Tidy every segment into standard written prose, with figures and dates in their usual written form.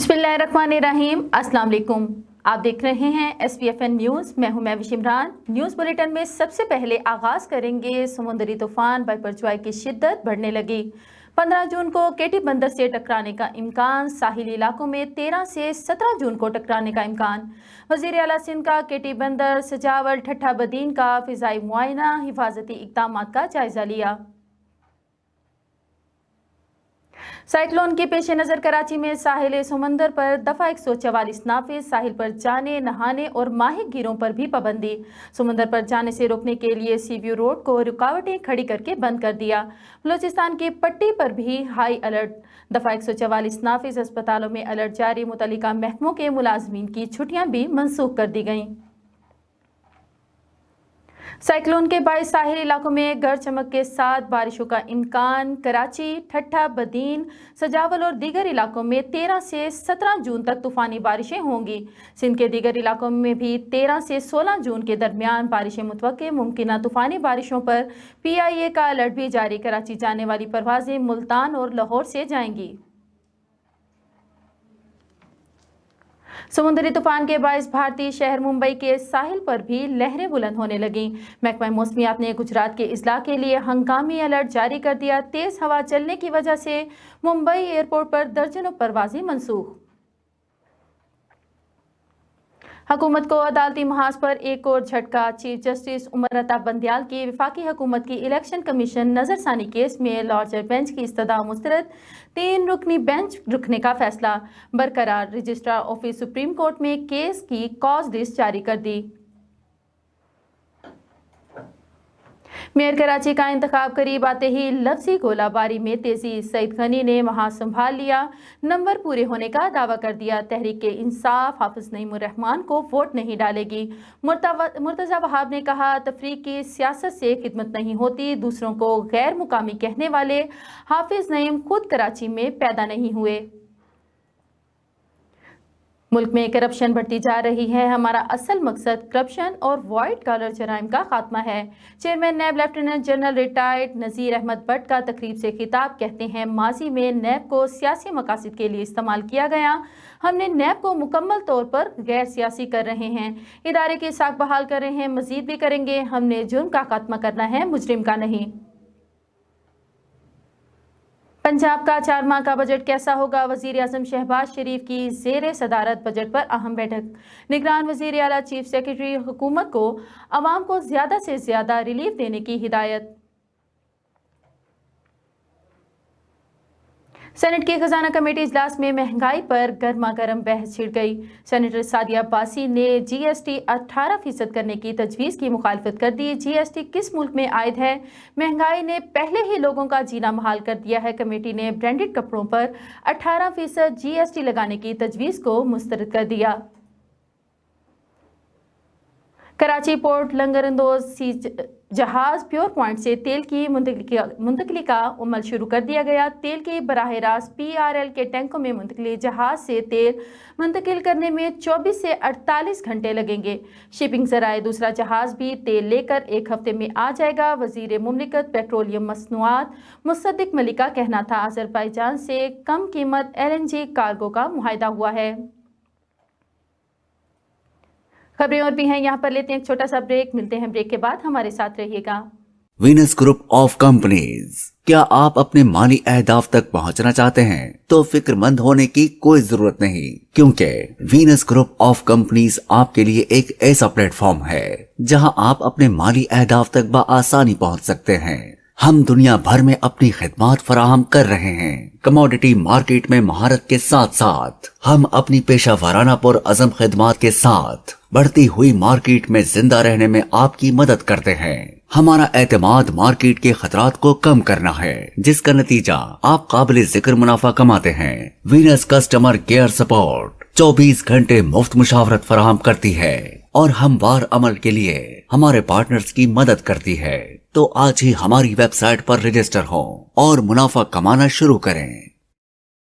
बिस्मिल्लाहिर्रहमानिर्रहीम। अस्सलाम वालेकुम। आप देख रहे हैं SPFN न्यूज़। मैं हूं महविश इमरान। न्यूज़ बुलेटिन में सबसे पहले आगाज़ करेंगे समुद्री तूफान बाइपरजॉय की शिद्दत बढ़ने लगी। 15 जून को केटी बंदर से टकराने का इम्कान, साहिली इलाकों में 13 से 17 जून को टकराने का इम्कान। वज़ीर आला सिंध का केटी बंदर, सजावल, ठट्ठा बदीन का फ़िज़ाई मुआयना, हिफाजती इक़दामात का जायज़ा लिया। साइक्लोन के पेश नज़र कराची में साहिल समंदर पर दफ़ा 144 नाफिज, साहिल पर जाने, नहाने और माही गिरों पर भी पाबंदी। समंदर पर जाने से रोकने के लिए सीव्यू रोड को रुकावटें खड़ी करके बंद कर दिया। बलूचिस्तान की पट्टी पर भी हाई अलर्ट, दफ़ा 144 नाफिज, अस्पतालों में अलर्ट जारी। मुतल्लिका महकमों के मुलाजमीन की छुट्टियां भी मनसूख कर दी गईं। साइक्लोन के बायस साहिल इलाकों में गरज चमक के साथ बारिशों का इम्कान। कराची, ठट्ठा बदीन, सजावल और दीगर इलाकों में 13 से 17 जून तक तूफ़ानी बारिशें होंगी। सिंध के दीगर इलाकों में भी 13 से 16 जून के दरमियान बारिशें मुतवक्के। मुमकिना तूफ़ानी बारिशों पर PIA का अलर्ट भी जारी। कराची जाने वाली परवाज़ें मुल्तान और लाहौर से जाएंगी। समुद्री तूफान के बायस भारतीय शहर मुंबई के साहिल पर भी लहरें बुलंद होने लगीं। महकमा मौसमियात ने गुजरात के इजला के लिए हंगामी अलर्ट जारी कर दिया। तेज हवा चलने की वजह से मुंबई एयरपोर्ट पर दर्जनों परवाजें मनसूख। हुकूमत को अदालती महाज पर एक और झटका। चीफ जस्टिस उमर अता बंदयाल की वफाकी हुकूमत की इलेक्शन कमीशन नजरसानी केस में लॉर्जर बेंच की इस्तदा मुस्तरद। 3 रुकनी बेंच रखने का फैसला बरकरार। रजिस्ट्रार ऑफिस सुप्रीम कोर्ट में केस की कॉज लिस्ट जारी कर दी। मेयर कराची का इंतखाब करीब आते ही लफ्जी गोलाबारी में तेजी। सईद गनी ने वहां संभाल लिया, नंबर पूरे होने का दावा कर दिया। तहरीक इंसाफ हाफिज नईमुर रहमान को वोट नहीं डालेगी। मुर्तज़ा वहाब ने कहा, तफरीकी सियासत से खिदमत नहीं होती। दूसरों को गैर मुकामी कहने वाले हाफिज नईम खुद कराची में पैदा नहीं हुए। मुल्क में करप्शन बढ़ती जा रही है। हमारा असल मकसद करप्शन और वाइट कॉलर जराइम का खात्मा है। चेयरमैन नैब लेफ्टिनेंट जनरल रिटायर्ड नज़ीर अहमद भट्ट का तकरीब से खिताब। कहते हैं, माजी में नैब को सियासी मकासद के लिए इस्तेमाल किया गया। हमने नैब को मुकम्मल तौर पर गैर सियासी कर रहे हैं। इदारे की साख बहाल कर रहे हैं, मजीद भी करेंगे। हमने जुर्म का खात्मा करना है, मुजरिम का नहीं। पंजाब का 4 माह का बजट कैसा होगा? वज़ीर आज़म शहबाज शरीफ की ज़ेर सदारत बजट पर अहम बैठक। निगरान वज़ीर आला चीफ सेक्रेटरी हुकूमत को अवाम को ज़्यादा से ज़्यादा रिलीफ देने की हिदायत। सेनेट की खजाना कमेटी इजलास में महंगाई पर गर्मा गर्म बहस छिड़ गई। सेनेटर सादिया अब्बासी ने GST 18% करने की तजवीज़ की मुखालफत कर दी। GST किस मुल्क में आयद है? महंगाई ने पहले ही लोगों का जीना महाल कर दिया है। कमेटी ने ब्रांडेड कपड़ों पर 18% GST लगाने की तजवीज़ को मुस्तरद कर दिया। कराची पोर्ट लंगरंदोज सी जहाज प्योर पॉइंट से तेल की मुंतकली का अमल शुरू कर दिया गया। तेल की बराह रास्त PRL के टैंकों में मुंतकली। जहाज से तेल मुंतकिल करने में 24 से 48 घंटे लगेंगे। शिपिंग जराए दूसरा जहाज भी तेल लेकर 1 हफ्ते में आ जाएगा। वजीर मुमलिकत पेट्रोलियम मसनूआत मुसद्दिक मलिक का कहना था, अजरबैजान से कम कीमत LNG कार्गो का मुआहिदा हुआ है। खबरें और भी हैं, यहाँ पर लेते हैं एक छोटा सा ब्रेक। मिलते हैं ब्रेक के बाद, हमारे साथ रहिएगा। Venus group of companies. क्या आप अपने माली अहदाफ तक पहुंचना चाहते हैं? तो फिक्रमंद होने की कोई जरूरत नहीं, क्योंकि वीनस ग्रुप ऑफ कंपनीज आपके लिए एक ऐसा प्लेटफॉर्म है जहां आप अपने माली अहदाफ तक बआसानी पहुंच सकते हैं। हम दुनिया भर में अपनी खिदमत फराहम कर रहे हैं। कमोडिटी मार्केट में महारत के साथ साथ हम अपनी पेशा वाराना पुर अज़म खिदमत के साथ बढ़ती हुई मार्केट में जिंदा रहने में आपकी मदद करते हैं। हमारा एतमाद मार्केट के खतरात को कम करना है, जिसका नतीजा आप काबिल जिक्र मुनाफा कमाते हैं। वीनस कस्टमर केयर सपोर्ट 24 घंटे मुफ्त मुशावरत फराहम करती है और हमवार अमल के लिए हमारे पार्टनर्स की मदद करती है। तो आज ही हमारी वेबसाइट पर रजिस्टर हो और मुनाफा कमाना शुरू करें।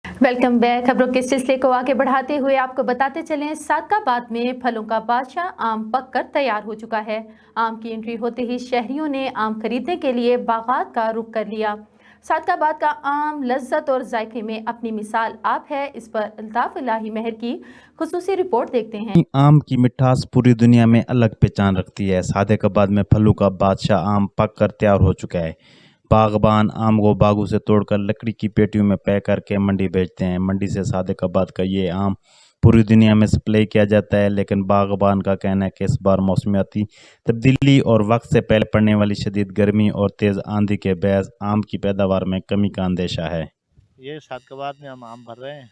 Welcome back. खबरों के सिलसिले को आगे बढ़ाते हुए आपको बताते चलें, सादकाबाद में फलों का बादशाह आम पककर तैयार हो चुका है। आम की एंट्री होते ही शहरियों ने आम खरीदने के लिए बागात का रुख कर लिया। صادقآباد کا آم لذت اور ذائقے میں اپنی مثال آپ ہے، اس پر الطاف الہی مہر کی خصوصی رپورٹ دیکھتے ہیں۔ آم کی مٹھاس پوری دنیا میں الگ پہچان رکھتی ہے۔ صادقآباد میں پھلوں کا بادشاہ آم پک کر تیار ہو چکا ہے۔ باغبان آم کو باغوں سے توڑ کر لکڑی کی پیٹیوں میں پیک کر کے منڈی بھیجتے ہیں۔ منڈی سے صادقآباد کا یہ آم پوری دنیا میں سپلائی کیا جاتا ہے، لیکن باغبان کا کہنا ہے کہ اس بار موسمیاتی تبدیلی اور وقت سے پہلے پڑنے والی شدید گرمی اور تیز آندھی کے باعث آم کی پیداوار میں کمی کا اندیشہ ہے۔ یہ صادقآباد میں ہم آم بھر رہے ہیں۔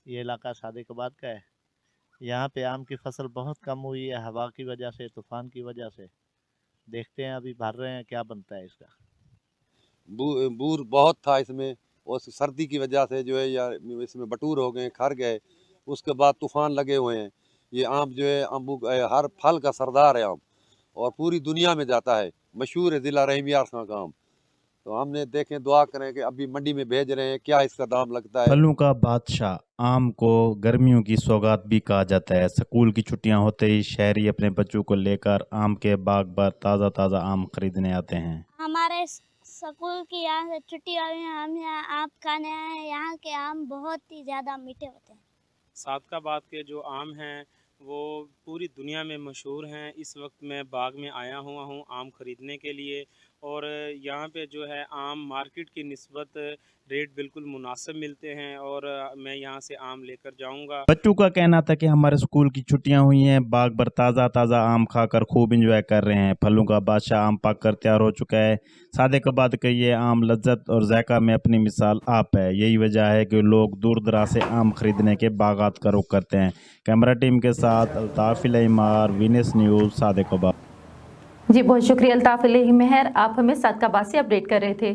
یہ علاقہ صادقآباد کا ہے۔ یہاں پہ آم کی فصل بہت کم ہوئی ہے، ہوا کی وجہ سے، طوفان کی وجہ سے۔ دیکھتے ہیں، ابھی بھر رہے ہیں، کیا بنتا ہے اس کا۔ بور بہت تھا اس میں، اور سردی کی وجہ سے جو ہے یا اس میں بٹور ہو گئے، کھر گئے۔ اس کے بعد طوفان لگے ہوئے ہیں۔ یہ آم جو ہے ہر پھل کا سردار ہے آم، اور پوری دنیا میں جاتا ہے، مشہور ہے ضلع رحیم یار خان کا آم۔ تو ہم نے دیکھیں، دعا کریں کہ ابھی منڈی میں بھیج رہے ہیں، کیا اس کا دام لگتا ہے۔ پھلوں کا بادشاہ آم کو گرمیوں کی سوغات بھی کہا جاتا ہے۔ سکول کی چھٹیاں ہوتے ہی شہری اپنے بچوں کو لے کر آم کے باغ پر تازہ تازہ آم خریدنے آتے ہیں۔ ہمارے سکول کی یہاں سے چھٹی ہوئی ہیں، ہم یہاں آم کھانے آئے ہیں۔ یہاں کے آم بہت ہی زیادہ میٹھے ہوتے ہیں۔ صادقآباد کے جو آم ہیں وہ پوری دنیا میں مشہور ہیں۔ اس وقت میں باغ میں آیا ہوا ہوں آم خریدنے کے لیے، اور یہاں پہ جو ہے آم مارکیٹ کی نسبت ریٹ بالکل مناسب ملتے ہیں، اور میں یہاں سے آم لے کر جاؤں گا۔ بچوں کا کہنا تھا کہ ہمارے اسکول کی چھٹیاں ہوئی ہیں، باغ پر تازہ تازہ آم کھا کر خوب انجوائے کر رہے ہیں۔ پھلوں کا بادشاہ آم پک کر تیار ہو چکا ہے۔ صادقآباد کا یہ آم لذت اور ذائقہ میں اپنی مثال آپ ہے۔ یہی وجہ ہے کہ لوگ دور دراز سے آم خریدنے کے باغات کا رخ کرتے ہیں۔ کیمرہ ٹیم کے ساتھ الطاف الہی مہر، وینس نیوز، صادقآباد۔ جی بہت شکریہ الطاف الہی مہر، آپ ہمیں صادقآباد سے اپڈیٹ کر رہے تھے۔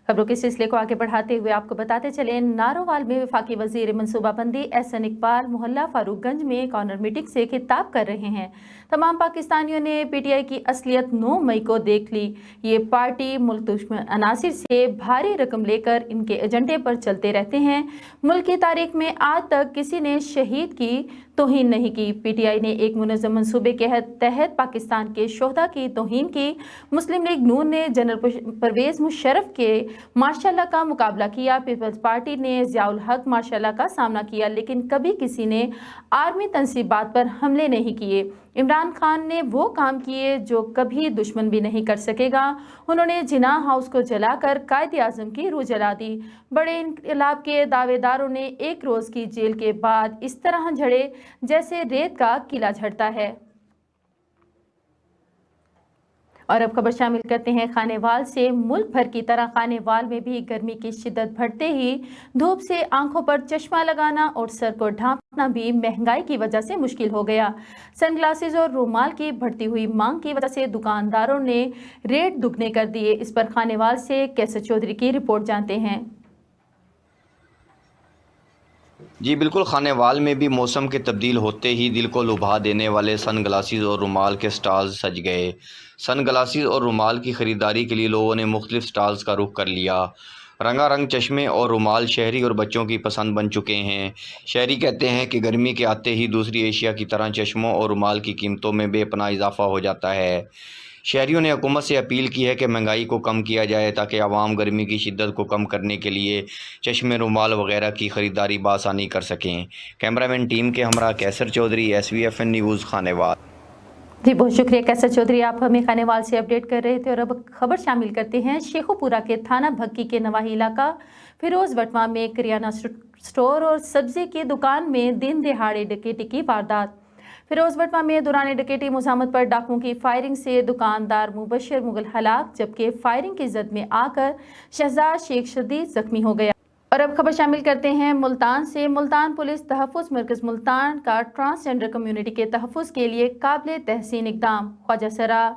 خبروں کے سلسلے کو آگے بڑھاتے ہوئے آپ کو بتاتے چلیں، نارووال میں وفاقی وزیر منصوبہ بندی احسن اقبال محلہ فاروق گنج میں کارنر میٹنگ سے خطاب کر رہے ہیں۔ تمام پاکستانیوں نے پی ٹی آئی کی اصلیت 9 مئی کو دیکھ لی۔ یہ پارٹی ملک دشمن عناصر سے بھاری رقم لے کر ان کے ایجنڈے پر چلتے رہتے ہیں۔ ملک کی تاریخ میں آج تک کسی نے شہید کی توہین نہیں کی۔ پی ٹی آئی نے ایک منظم منصوبے کے تحت پاکستان کے شہداء کی توہین کی۔ مسلم لیگ نون نے جنرل پرویز مشرف کے مارشاء اللہ کا مقابلہ کیا۔ پیپلز پارٹی نے ضیاء الحق مارشاء اللہ کا سامنا کیا، لیکن کبھی کسی نے آرمی تنصیبات پر حملے نہیں کیے۔ عمران خان نے وہ کام کیے جو کبھی دشمن بھی نہیں کر سکے گا۔ انہوں نے جناح ہاؤس کو جلا کر قائد اعظم کی روح جلا دی۔ بڑے انقلاب کے دعوے داروں نے 1 روز کی جیل کے بعد اس طرح جھڑے جیسے ریت کا قلعہ جھڑتا ہے۔ اور اب خبر شامل کرتے ہیں خانے وال سے۔ ملک بھر کی طرح خانے وال میں بھی گرمی کی شدت بڑھتے ہی دھوپ سے آنکھوں پر چشمہ لگانا اور سر کو ڈھانپنا بھی مہنگائی کی وجہ سے مشکل ہو گیا۔ سن گلاسز اور رومال کی بڑھتی ہوئی مانگ کی وجہ سے دکانداروں نے ریٹ دگنے کر دیے۔ اس پر خانے وال سے کیسر چودھری کی رپورٹ جانتے ہیں۔ جی بالکل، خانے وال میں بھی موسم کے تبدیل ہوتے ہی دل کو لبھا دینے والے سن گلاسز اور رومال کے سٹالز سج گئے۔ سن گلاسز اور رومال کی خریداری کے لیے لوگوں نے مختلف سٹالز کا رخ کر لیا۔ رنگا رنگ چشمے اور رومال شہری اور بچوں کی پسند بن چکے ہیں۔ شہری کہتے ہیں کہ گرمی کے آتے ہی دوسری ایشیا کی طرح چشموں اور رومال کی قیمتوں میں بے پناہ اضافہ ہو جاتا ہے۔ شہریوں نے حکومت سے اپیل کی ہے کہ مہنگائی کو کم کیا جائے تاکہ عوام گرمی کی شدت کو کم کرنے کے لیے چشمے، رومال وغیرہ کی خریداری بآسانی کر سکیں۔ کیمرہ مین ٹیم کے ہمراہ کیسر چودھری، SVFN نیوز، خانے وال۔ جی بہت شکریہ کیسر چودھری، آپ ہمیں خانے وال سے اپڈیٹ کر رہے تھے۔ اور اب خبر شامل کرتے ہیں شیخو پورہ کے تھانہ بھکی کے نواحی علاقہ فیروز وٹواں میں کریانہ سٹور اور سبزی کی دکان میں دن دہاڑے ڈکیتی کی واردات۔ فیروز وٹواں میں دوران ڈکیتی مزاحمت پر ڈاکوؤں کی فائرنگ سے دکاندار مبشر مغل ہلاک، جبکہ فائرنگ کی زد میں آ کر شہزاد شیخ شدید زخمی ہو گیا۔ اور اب خبر شامل کرتے ہیں ملتان سے۔ ملتان پولیس تحفظ مرکز ملتان کا ٹرانسجنڈر کمیونٹی کے تحفظ کے لیے قابل تحسین اقدام خواجہ سرا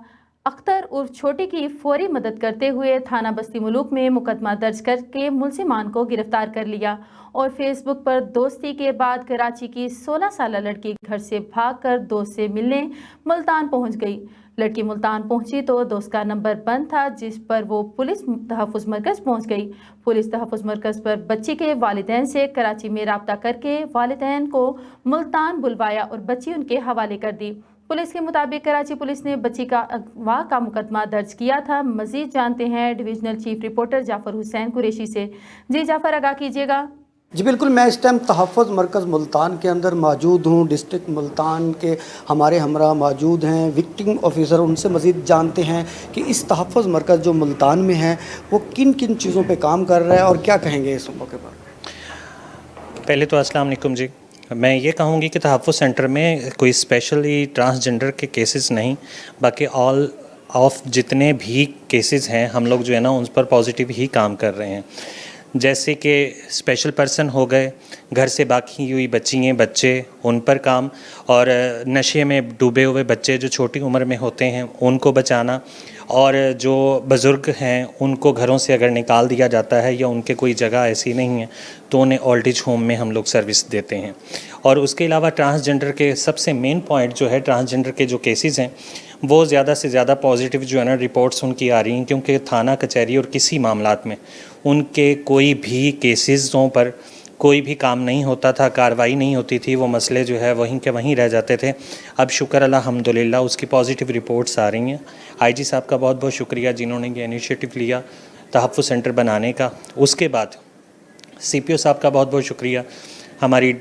اختر عرف چھوٹی کی فوری مدد کرتے ہوئے تھانہ بستی ملوک میں مقدمہ درج کر کے ملزمان کو گرفتار کر لیا، اور فیس بک پر دوستی کے بعد کراچی کی 16 سالہ لڑکی گھر سے بھاگ کر دوست سے ملنے ملتان پہنچ گئی۔ لڑکی ملتان پہنچی تو دوست کا نمبر بند تھا، جس پر وہ پولیس تحفظ مرکز پہنچ گئی۔ پولیس تحفظ مرکز پر بچی کے والدین سے کراچی میں رابطہ کر کے والدین کو ملتان بلوایا اور بچی ان کے حوالے کر دی۔ पुलिस के मुताबिक कराची पुलिस ने बच्ची का अगवा का मुकदमा दर्ज किया था। मजीद जानते हैं divisional chief reporter Jafar Hussain Qureshi से। जी जाफर, आगाह कीजिएगा। जी बिल्कुल, मैं इस टाइम तहफ़्फ़ुज़ मरकज़ मुल्तान के अंदर मौजूद हूँ। डिस्ट्रिक्ट मुल्तान के हमारे हमरा मौजूद हैं विक्टिम ऑफिसर, उनसे मज़ीद जानते हैं कि इस तहफ़्फ़ुज़ मरकज़ जो मुल्तान में है वो किन किन चीज़ों पे काम कर रहा है और क्या कहेंगे इस मौके पर। पहले तो अस्सलाम वालेकुम जी, मैं ये कहूँगी कि तहफ़्फ़ुज़ सेंटर में कोई स्पेशली ट्रांसजेंडर के केसेस नहीं, बाकी ऑल ऑफ जितने भी केसेस हैं हम लोग जो है ना उन पर पॉजिटिव ही काम कर रहे हैं। जैसे कि स्पेशल पर्सन हो गए, घर से बाकी हुई बच्चियाँ बच्चे उन पर काम, और नशे में डूबे हुए बच्चे जो छोटी उम्र में होते हैं उनको बचाना, और जो बुज़ुर्ग हैं उनको घरों से अगर निकाल दिया जाता है या उनके कोई जगह ऐसी नहीं है तो उन्हें ओल्ड एज होम में हम लोग सर्विस देते हैं। और उसके अलावा ट्रांसजेंडर के सबसे मेन पॉइंट जो है, ट्रांसजेंडर के जो केसेस हैं वो ज़्यादा से ज़्यादा पॉजिटिव जो है ना रिपोर्ट्स उनकी आ रही हैं, क्योंकि थाना कचहरी और किसी मामलात में उनके कोई भी केसेसों पर कोई भी काम नहीं होता था, कार्रवाई नहीं होती थी, वो मसले जो है वहीं के वहीं रह जाते थे। अब शुक्र अल्हम्दुलिल्लाह उसकी पॉजिटिव रिपोर्ट्स आ रही हैं। आईजी साहब का बहुत बहुत शुक्रिया जिन्होंने ये इनिशिएटिव लिया तहफ़्फ़ुज़ सेंटर बनाने का। उसके बाद सीपीओ साहब का बहुत बहुत शुक्रिया, हमारी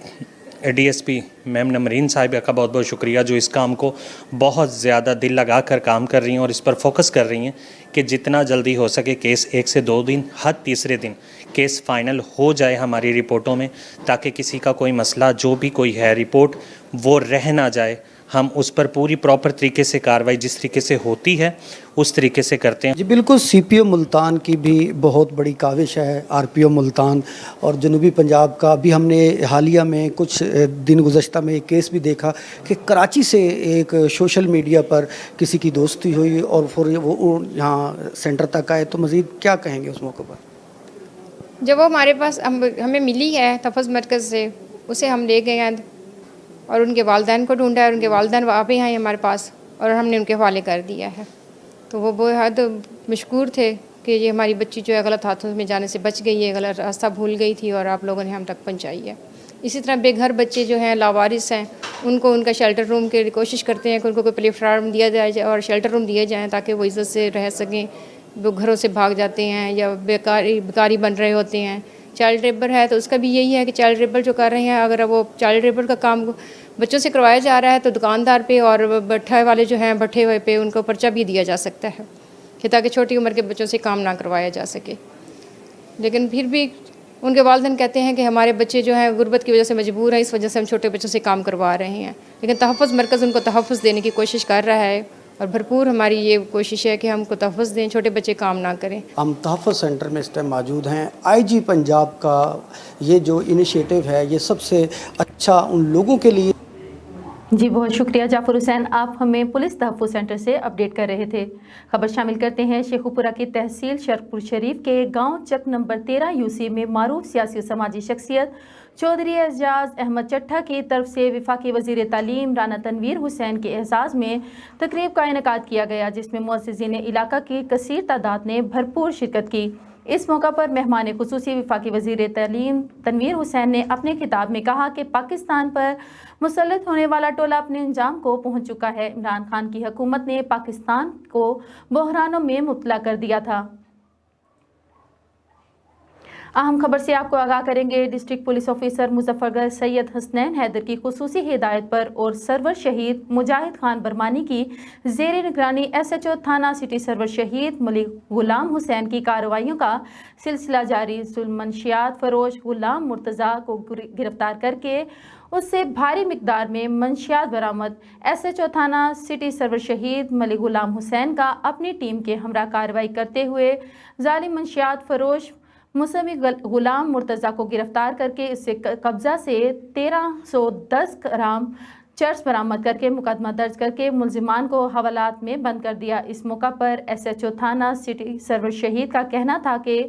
डीएसपी मैम नमरीन साहिबा का बहुत बहुत शुक्रिया जो इस काम को बहुत ज़्यादा दिल लगा कर काम कर रही हैं और इस पर फोकस कर रही हैं कि जितना जल्दी हो सके केस 1 से 2 दिन, हद तीसरे दिन केस फाइनल हो जाए हमारी रिपोर्टों में, ताकि किसी का कोई मसला जो भी कोई है रिपोर्ट वो रह ना जाए। हम उस पर पूरी प्रॉपर तरीके से कार्रवाई जिस तरीके से होती है उस तरीके से करते हैं। जी बिल्कुल, सीपीओ मुल्तान की भी बहुत बड़ी काविश है, आरपीओ मुल्तान और जनूबी पंजाब का भी। हमने हालिया में कुछ दिन गुज़श्ता में एक केस भी देखा कि कराची से एक सोशल मीडिया पर किसी की दोस्ती हुई और फिर वो यहाँ सेंटर तक आए, तो मज़ीद क्या कहेंगे उस मौके पर। जब वो हमारे पास हमें मिली है तहफ़्फ़ुज़ मरकज़ से, उसे हम ले गए हैं और उनके वालिदैन को ढूंढा है। उनके वालिदैन आप ही आए हमारे पास और हमने उनके हवाले कर दिया है। तो वो बेहद मशकूर थे कि ये हमारी बच्ची जो है गलत हाथों में जाने से बच गई है, गलत रास्ता भूल गई थी और आप लोगों ने हम तक पहुंचाई है। इसी तरह बेघर बच्चे जो हैं लावारिस हैं उनको उनका शेल्टर रूम की कोशिश करते हैं कि उनको कोई प्लेटफार्म दिया जाए और शेल्टर रूम दिए जाएँ ताकि वो इज़्ज़त से रह सकें। वो घरों से भाग जाते हैं या बेकारी बन रहे होते हैं। चाइल्ड लेबर है तो उसका भी यही है कि चाइल्ड लेबर जो कर रहे हैं, अगर वो चाइल्ड लेबर का काम बच्चों से करवाया जा रहा है तो दुकानदार पे और भट्ठे वाले जो हैं भट्ठे हुए पे उनको पर्चा भी दिया जा सकता है कि ताकि छोटी उम्र के बच्चों से काम ना करवाया जा सके। लेकिन फिर भी उनके वालिदैन कहते हैं कि हमारे बच्चे जो हैं गुर्बत की वजह से मजबूर हैं, इस वजह से हम छोटे बच्चों से काम करवा रहे हैं। लेकिन तहफ़्फ़ुज़ मरकज़ उनको तहफ़्फ़ुज़ देने की कोशिश कर रहा है और भरपूर हमारी ये कोशिश है कि हमको तहफ़्फ़ुज़ दें, छोटे बच्चे काम ना करें। हम तहफ़्फ़ुज़ सेंटर में इस टाइम मौजूद हैं। आईजी पंजाब का ये जो इनिशिएटिव है ये सबसे अच्छा उन लोगों के लिए। जी बहुत शुक्रिया जाफर हुसैन, आप हमें पुलिस तहफ़्फ़ुज़ सेंटर से अपडेट कर रहे थे। खबर शामिल करते हैं शेखुपुरा की तहसील शरफपुर शरीफ के गांव चक नंबर 13 यूसी में मारूफ सियासी और समाजी शख्सियत चौधरी एजाज अहमद चट्ठा की तरफ से वफाकी वज़ीर तालीम राना तनवीर हुसैन के एहसास में तकरीब का इनेकाद किया गया, जिसमें मुअज़्ज़िज़ीन इलाका की कसीर तादाद ने भरपूर शिरकत की। इस मौका पर मेहमान खुसूसी वफाकी वज़ीर तालीम तनवीर हुसैन ने अपने खिताब में कहा कि पाकिस्तान पर मुसल्लत होने वाला टोला अपने अंजाम को पहुंच चुका है। इमरान खान की हुकूमत ने पाकिस्तान को बहरानों में मुब्तला कर दिया था। अहम खबर से आपको आगाह करेंगे। District police officer Muzaffargarh Syed Hasnain Haider की खुसूसी हिदायत पर और सर्वर शहीद मुजाहिद खान बरमानी की ज़ेर निगरानी SHO थाना सिटी सर्वर शहीद मलिक गुलाम हुसैन की कार्रवाइयों का सिलसिला जारी। जुल्मनशियात फरोश गुलाम मुर्तज़ा को गिरफ्तार करके उससे भारी मिकदार में मंशियात बरामद। SHO थाना सिटी सर्वर शहीद मलिक गुलाम हुसैन का अपनी टीम के हमरा कार्रवाई करते हुए जालिम मंशियात फरोश मुसमी गुलाम मुर्तज़ा को गिरफ्तार करके इससे कब्ज़ा से 1310 ग्राम चर्स बरामद करके मुकदमा दर्ज करके मुलजिमान को हवालात में बंद कर दिया। इस मौका पर SHO थाना सिटी सर्वर शहीद का कहना था कि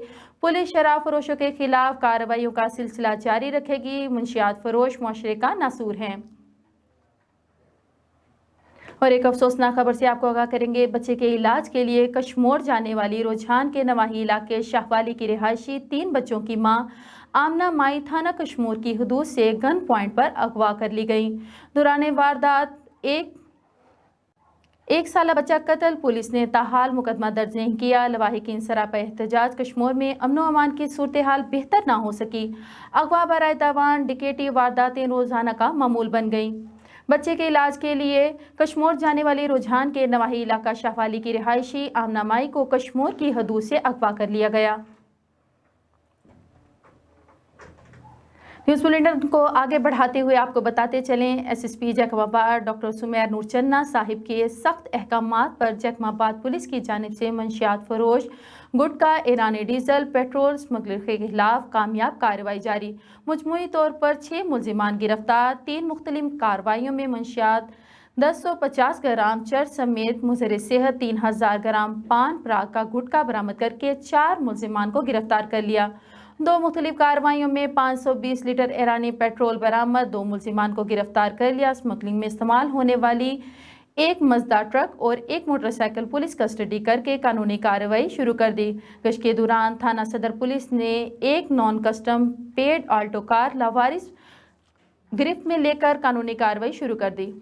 पुलिस शराब फरोशों के खिलाफ कार्रवाइयों का सिलसिला जारी रखेगी। मुंशियात फरोश मुआशरे का नासूर हैं। और एक अफसोसनाक खबर से आपको आगाह करेंगे। बच्चे के इलाज के लिए कश्मोर जाने वाली रुझान के नवाही इलाके शाहवाली की रिहायशी 3 बच्चों की मां आमना माई थाना कश्मोर की हदूद से गन पॉइंट पर अगवा कर ली गई। दौरान वारदात एक एक साल बच्चा कत्ल, पुलिस ने ताहाल मुकदमा दर्ज नहीं किया। लवाहिकीन सरापा एहतजाज, कश्मीर में अमन व अमान की सूरत हाल बेहतर ना हो सकी। अगवा बराए तावान डिकेटी वारदातें रोजाना का मामूल बन गईं। बच्चे के इलाज के लिए कश्मीर जाने वाले रुझान के नवाही इलाका शाहवाली की रिहायशी आमना माई को कश्मीर की हदूद से अगवा कर लिया गया। न्यूज़ बुलेटिन को आगे बढ़ाते हुए आपको बताते चलें, एसएसपी जैकबाबाद डॉक्टर सुमेर नूरचन्ना साहिब के सख्त अहकामात पर जैकबाबाद पुलिस की जानिब से मंशियात फरोश, गुटखा, ईरानी डीजल, पेट्रोल स्मगलर के खिलाफ कामयाब कार्रवाई जारी। मजमूई तौर पर 6 मुलजिमान गिरफ्तार। 3 मुख्तलिफ कार्रवाइयों में मंशियात 1050 ग्राम चर्च समेत मुज़र सेहत 3000 ग्राम पान पराग का गुटखा बरामद करके 4 मुलजिमान को गिरफ्तार कर लिया। 2 मुख्तलिफ कार्रवाइयों में 520 लीटर ईरानी पेट्रोल बरामद, 2 मुलजिमान को गिरफ्तार कर लिया। स्मगलिंग में इस्तेमाल होने वाली 1 मजदा ट्रक और 1 मोटरसाइकिल पुलिस कस्टडी करके कानूनी कार्रवाई शुरू कर दी। गश्त के दौरान थाना सदर पुलिस ने 1 non custom paid Alto car लावारिस गिरफ्त में लेकर कानूनी कार्रवाई शुरू कर दी।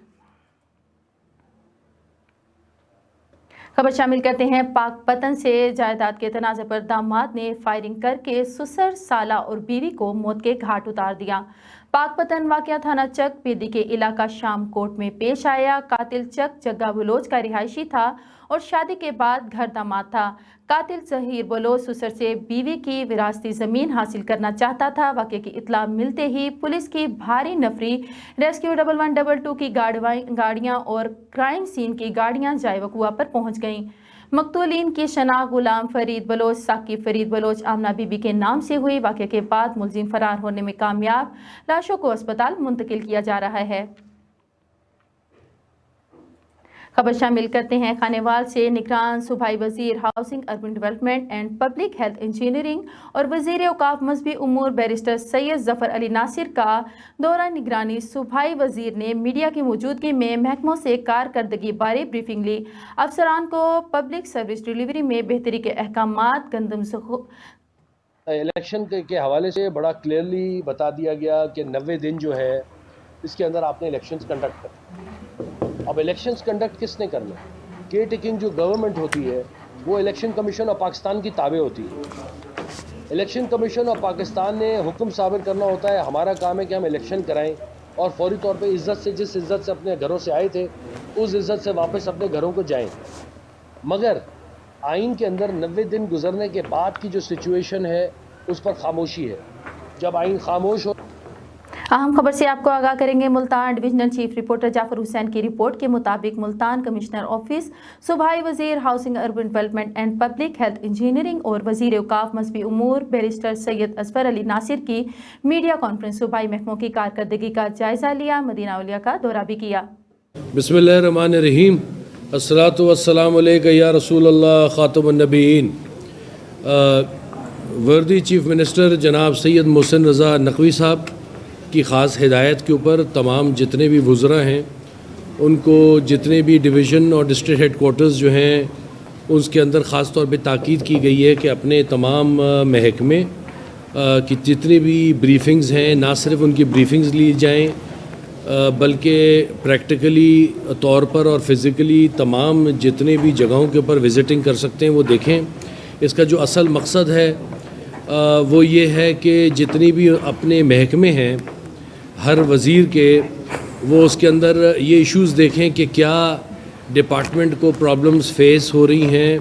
खबर शामिल करते हैं पाकपतन से। जायदाद के तनाज़े पर दामाद ने फायरिंग करके ससुर, साला और बीवी को मौत के घाट उतार दिया। पाकपतन वाक़या थाना चक पीदी के इलाका शाम कोट में पेश आया। कातिल चक जग्गा बलोच का रिहायशी था और शादी के बाद घर दामाद था। कातिल जहीर बलोच ससुर से बीवी की विरासती ज़मीन हासिल करना चाहता था। वाक़े की इत्तला मिलते ही पुलिस की भारी नफरी, रेस्क्यू 1112 की गाड़ियाँ और क्राइम सीन की गाड़ियाँ जाए वक़ुआ पर पहुँच गईं। मकतूलीन की शनाख्त गुलाम फरीद बलोच, साकिब फरीद बलोच, आमना बीबी के नाम से हुई। वाक़े के बाद मुलजिम फरार होने में कामयाब, लाशों को अस्पताल मुंतकिल किया जा रहा है। खबर शामिल करते हैं खानेवाल से। निगरान सूबाई वजीर housing, urban development and public health engineering और वजीर औकाफ मजहबी उमूर बैरिस्टर सैयद जफर अली नासिर का दौरा निगरानी। सूबाई वजीर ने मीडिया की मौजूदगी में महकमों से कारकर्दगी बारे ब्रीफिंग ली। अफसरान को पब्लिक सर्विस डिलीवरी में बेहतरी के अहकामात, गंदम इलेक्शन के हवाले से बड़ा क्लियरली बता दिया गया कि 90 दिन जो है इसके अंदर आपने इलेक्शंस कंडक्ट करना। अब इलेक्शंस कंडक्ट किसने करना? केयर टेकिंग जो गवर्नमेंट होती है वो इलेक्शन कमीशन और पाकिस्तान की ताबे होती है। इलेक्शन कमीशन और पाकिस्तान ने हुक्म साबिर करना होता है। हमारा काम है कि हम इलेक्शन कराएं और फौरी तौर पे इज़्ज़त से, जिस इज़्ज़त से अपने घरों से आए थे उस इज़्ज़त से वापस अपने घरों को जाएं। मगर आइन के अंदर 90 दिन गुजरने के बाद की जो सिचुएशन है उस पर खामोशी है। जब आइन खामोश हो। अहम खबर से आपको आगाह करेंगे। Multan divisional chief reporter Jafar Hussain की रिपोर्ट के मुताबिक मुल्तान कमिश्नर ऑफिस, सूबाई वजीर housing, urban development and public health engineering और वजीर औकाफ मजहबी उमूर बैरिस्टर सैयद असफर अली नासिर की मीडिया कॉन्फ्रेंस सूबाई महकमों की कारकर्दगी का जायजा लिया। मदीना औलिया का दौरा भी किया। बिस्मिल्लाहिर्रहमानिर्रहीम, अस्सलातु वस्सलामु अलैका या रसूल अल्लाह खातमुन नबीयीन। वर्दी चीफ मिनिस्टर जनाब सैयद मोहसिन रज़ा नकवी साहब की ख़ास हिदायत के ऊपर तमाम जितने भी वज़रा हैं उनको जितने भी डिवीज़न और डिस्ट्रिक्ट हेडकोार्टर्स जो हैं उसके अंदर ख़ास तौर पे ताकीद की गई है कि अपने तमाम महकमे की जितनी भी ब्रीफिंग्स हैं ना सिर्फ उनकी ब्रीफिंग्स ली जाएं बल्कि प्रैक्टिकली तौर पर और फ़िज़िकली तमाम जितने भी जगहों के ऊपर विज़िटिंग कर सकते हैं वो देखें। इसका जो असल मकसद है वो ये है कि जितनी भी अपने महकमे हैं हर वज़ीर के वो उसके अंदर ये इश्यूज़ देखें कि क्या डिपार्टमेंट को प्रॉब्लम्स फेस हो रही हैं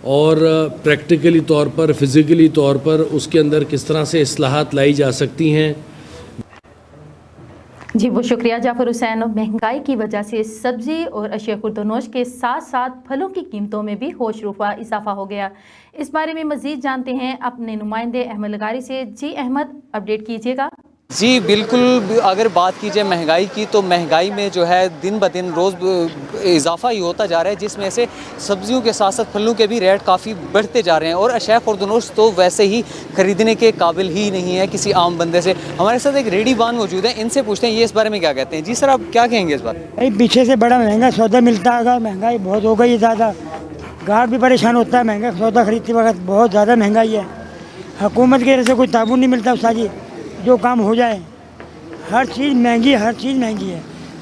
और प्रैक्टिकली तौर पर, फ़िज़िकली तौर पर उसके अंदर किस तरह से इस्लाहात लाई जा सकती हैं। जी वो शुक्रिया जाफर हुसैन। महंगाई की वजह से सब्ज़ी और अशिया खुर्दनोश के साथ साथ फलों की कीमतों में भी होश रुफा इजाफा हो गया। इस बारे में मज़ीद जानते हैं अपने नुमाइंदे अहमद लगारी से। जी अहमद, अपडेट कीजिएगा। जी बिल्कुल, अगर बात की जाए महंगाई की तो महंगाई में जो है दिन ब दिन रोज़ इजाफा ही होता जा रहा है, जिसमें से सब्जियों के साथ साथ फलों के भी रेट काफ़ी बढ़ते जा रहे हैं और अशिया खुर्दनोश तो वैसे ही ख़रीदने के काबिल ही नहीं है किसी आम बंदे से। हमारे साथ एक रेडी बान मौजूद है, इनसे पूछते हैं ये इस बारे में क्या कहते हैं। जी सर, आप क्या कहेंगे इस बारे में? भाई पीछे से बड़ा महंगा सौदा मिलता है, महंगाई बहुत हो गई है ज़्यादा। गाहक भी परेशान होता है, महंगा सौदा खरीदते वक्त बहुत ज़्यादा महंगाई है। हुकूमत की तरफ से कोई ताबून नहीं मिलता साजी जो काम हो जाए। हर चीज़ महंगी, हर चीज़ महंगी है।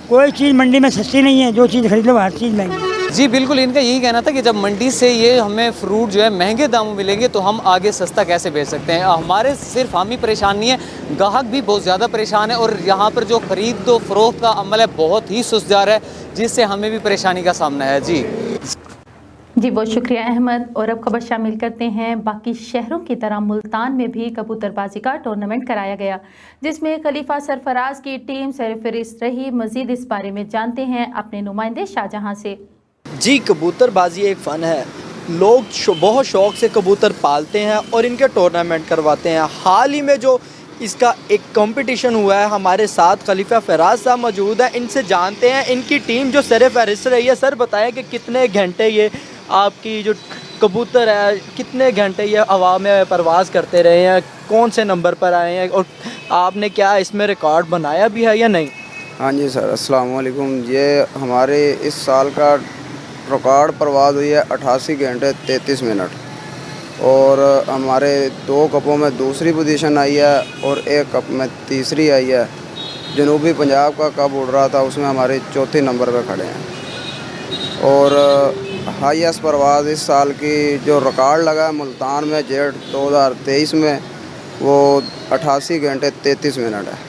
कोई चीज़ मंडी में सस्ती नहीं है, जो चीज़ खरीद लो हर चीज़ महंगी है। جی بالکل، ان کا یہی کہنا تھا کہ جب منڈی سے یہ ہمیں فروٹ جو ہے مہنگے داموں میں لیں گے تو ہم آگے سستا کیسے بیچ سکتے ہیں. ہمارے صرف ہم ہی پریشان نہیں ہے، گاہک بھی بہت زیادہ پریشان ہے، اور یہاں پر جو خرید و فروخت کا عمل ہے بہت ہی سست جا رہا ہے، جس سے ہمیں بھی پریشانی کا سامنا ہے. جی بہت شکریہ احمد. اور اب خبر شامل کرتے ہیں. باقی شہروں کی طرح ملتان میں بھی کبوتر بازی کا ٹورنامنٹ کرایا گیا، جس میں خلیفہ سرفراز کی ٹیم سرفہرست رہی. مزید اس بارے میں جانتے ہیں اپنے نمائندے شاہجہاں سے. جی، کبوتر بازی ایک فن ہے. لوگ بہت شوق سے کبوتر پالتے ہیں اور ان کے ٹورنامنٹ کرواتے ہیں. حال ہی میں جو اس کا ایک کمپٹیشن ہوا ہے، ہمارے ساتھ خلیفہ فراز صاحب موجود ہیں. ان سے جانتے ہیں ان کی ٹیم جو سر فہرست رہی ہے. سر بتائیں کہ کتنے گھنٹے یہ آپ کی جو کبوتر ہے، کتنے گھنٹے یہ ہوا میں پرواز کرتے رہے ہیں، کون سے نمبر پر آئے ہیں، اور آپ نے کیا اس میں ریکارڈ بنایا بھی ہے یا نہیں؟ ہاں جی سر، السلام علیکم. یہ ہمارے اس سال کا ریکارڈ پرواز ہوئی ہے 88 گھنٹے 33 منٹ، اور ہمارے 2 کپوں میں دوسری پوزیشن آئی ہے اور 1 کپ میں تیسری آئی ہے. جنوبی پنجاب کا کپ اڑ رہا تھا، اس میں ہمارے 4تھے نمبر پہ کھڑے ہیں. اور ہائیسٹ پرواز اس سال کی جو ریکارڈ لگا ہے ملتان میں جیٹ 2023 میں، وہ 88 گھنٹے 33 منٹ ہے.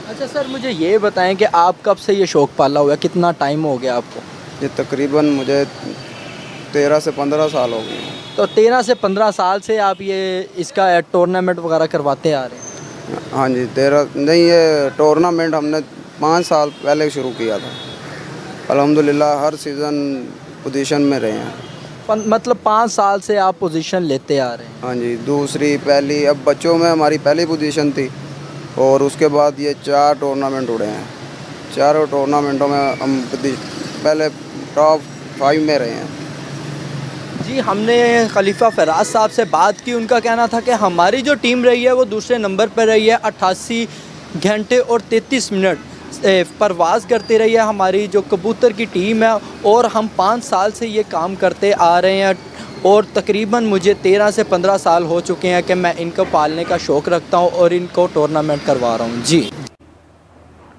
اچھا سر، مجھے یہ بتائیں کہ آپ کب سے یہ شوق پالا ہوا ہے، کتنا ٹائم ہو گیا آپ کو؟ یہ تقریباً مجھے 13 سے 15 سال ہو گئے ہیں. تو 13 سے 15 سال سے آپ یہ اس کا ٹورنامنٹ وغیرہ کرواتے آ رہے ہیں؟ ہاں جی، 13 نہیں، یہ ٹورنامنٹ ہم نے 5 سال پہلے شروع کیا تھا. الحمدللہ ہر سیزن پوزیشن میں رہے ہیں. مطلب 5 سال سے آپ پوزیشن لیتے آ رہے ہیں؟ ہاں جی، دوسری پہلی، اب بچوں میں ہماری پہلی پوزیشن تھی، اور اس کے بعد یہ 4 ٹورنامنٹ اڑے ہیں. چاروں ٹورنامنٹوں میں ہم پہلے ٹاپ 5 میں رہے ہیں. جی، ہم نے خلیفہ فراز صاحب سے بات کی. ان کا کہنا تھا کہ ہماری جو ٹیم رہی ہے وہ دوسرے نمبر پر رہی ہے، 88 گھنٹے اور 33 منٹ پرواز کرتے رہی ہے ہماری جو کبوتر کی ٹیم ہے، اور ہم 5 سال سے یہ کام کرتے آ رہے ہیں. اور تقریباً مجھے 13 سے 15 سال ہو چکے ہیں کہ میں ان کو پالنے کا شوق رکھتا ہوں اور ان کو ٹورنامنٹ کروا رہا ہوں.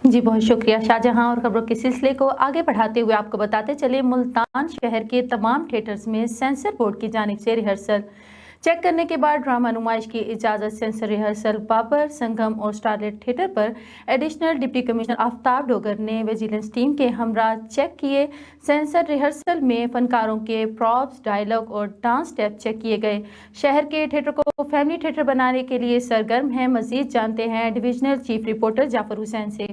جی بہت شکریہ شاہجہاں. اور خبروں کے سلسلے کو آگے بڑھاتے ہوئے آپ کو بتاتے چلے ملتان شہر کے تمام تھیٹرز میں سینسر بورڈ کی جانب سے ریہرسل چیک کرنے کے بعد ڈرامہ نمائش کی اجازت. سینسر ریہرسل بابر سنگم اور سٹارلیٹ تھیٹر پر ایڈیشنل ڈپٹی کمشنر آفتاب ڈوگر نے ویجیلنس ٹیم کے ہمراہ چیک کیے. سینسر ریہرسل میں فنکاروں کے پراپس، ڈائیلاگ اور ڈانس اسٹیپ چیک کیے گئے. شہر کے تھیٹر کو فیملی تھیٹر بنانے کے لیے سرگرم ہیں. مزید جانتے ہیں ڈویژنل چیف رپورٹر جعفر حسین سے.